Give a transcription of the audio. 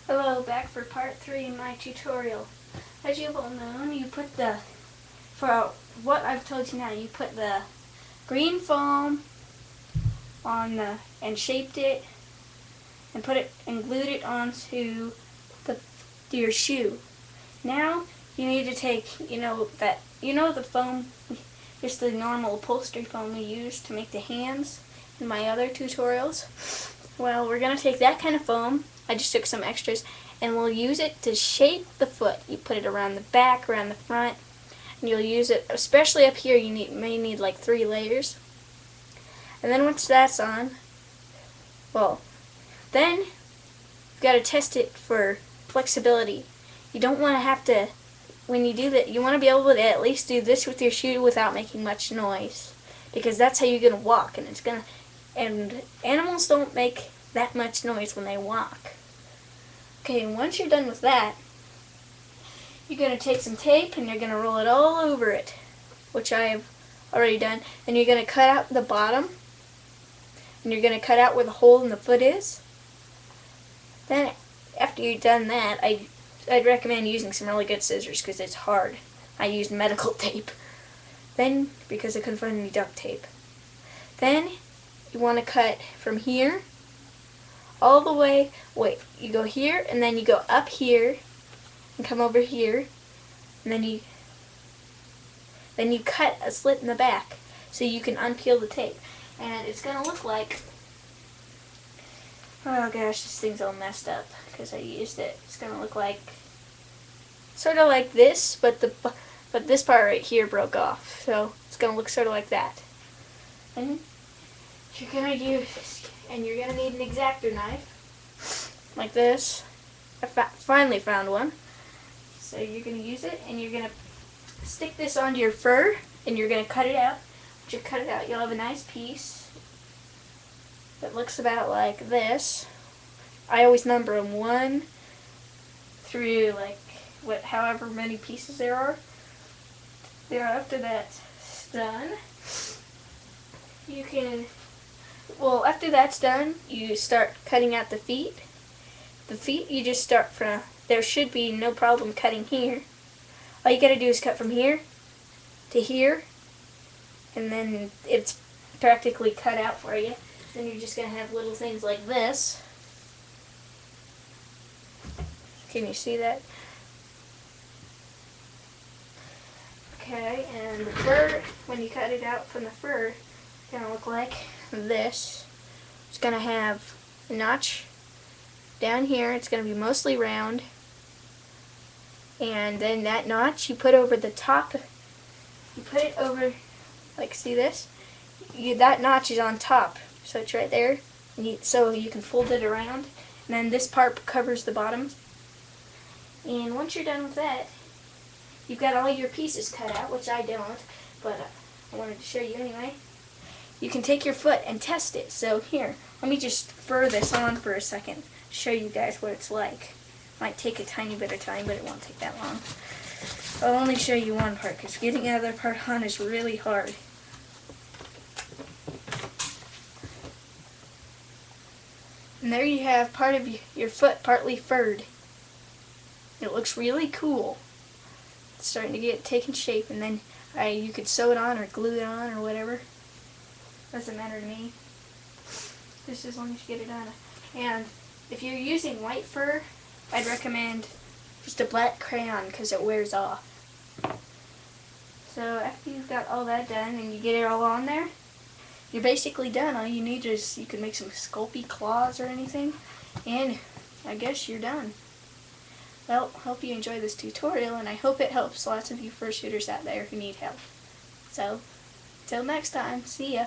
Hello, back for part 3 in my tutorial. As you've all known, you put for what I've told you now, you put the green foam on and shaped it and glued it onto your shoe. Now you need to take, the foam, just the normal upholstery foam we use to make the hands in my other tutorials. Well, we're going to take that kind of foam. I just took some extras, and we'll use it to shape the foot. You put it around the back, around the front, and you'll use it, especially up here, you may need like 3 layers. And then once that's on, well, then you've got to test it for flexibility. You don't want to have to, when you do that, you want to be able to at least do this with your shoe without making much noise, because that's how you're going to walk, and animals don't make that much noise when they walk. Okay, and once you're done with that, you're going to take some tape and you're going to roll it all over it, which I have already done, and you're going to cut out the bottom, and you're going to cut out where the hole in the foot is. Then, after you've done that, I'd recommend using some really good scissors because it's hard. I used medical tape. Then, because I couldn't find any duct tape. Then, you want to cut from here all the way, you go here, and then you go up here, and come over here, and then you cut a slit in the back, so you can unpeel the tape. And it's going to look like, oh gosh, this thing's all messed up, because I used it. It's going to look like, sort of like this, but this part right here broke off, so it's going to look sort of like that. And you're going to use, and you're going to need an X-Acto knife, like this. I finally found one. So you're going to use it, and you're going to stick this onto your fur, and you're going to cut it out. Once you cut it out, you'll have a nice piece that looks about like this. I always number them 1 through however many pieces there are. After that's done, after that's done, you start cutting out the feet. The feet, you just start from, there should be no problem cutting here. All you gotta do is cut from here to here, and then it's practically cut out for you. Then you're just gonna have little things like this. Can you see that? Okay, and the fur, when you cut it out from the fur, it's gonna look like this. It's gonna have a notch down here. It's gonna be mostly round, and then that notch you put over the top. You put it over, like, see this? That notch is on top, so it's right there. So you can fold it around, and then this part covers the bottom. And once you're done with that, you've got all your pieces cut out, which I don't, but I wanted to show you anyway. You can take your foot and test it. So here, let me just fur this on for a second to show you guys what it's like. Might take a tiny bit of time, but it won't take that long. I'll only show you one part, because getting the other part on is really hard. And there you have part of your foot partly furred. It looks really cool. It's starting to get taken shape, and then you could sew it on or glue it on or whatever. Doesn't matter to me. Just as long as you get it on. And if you're using white fur, I'd recommend just a black crayon because it wears off. So after you've got all that done and you get it all on there, you're basically done. All you need is, you can make some sculpey claws or anything, and I guess you're done. Well, hope you enjoy this tutorial, and I hope it helps lots of you fur shooters out there who need help. So, till next time, see ya.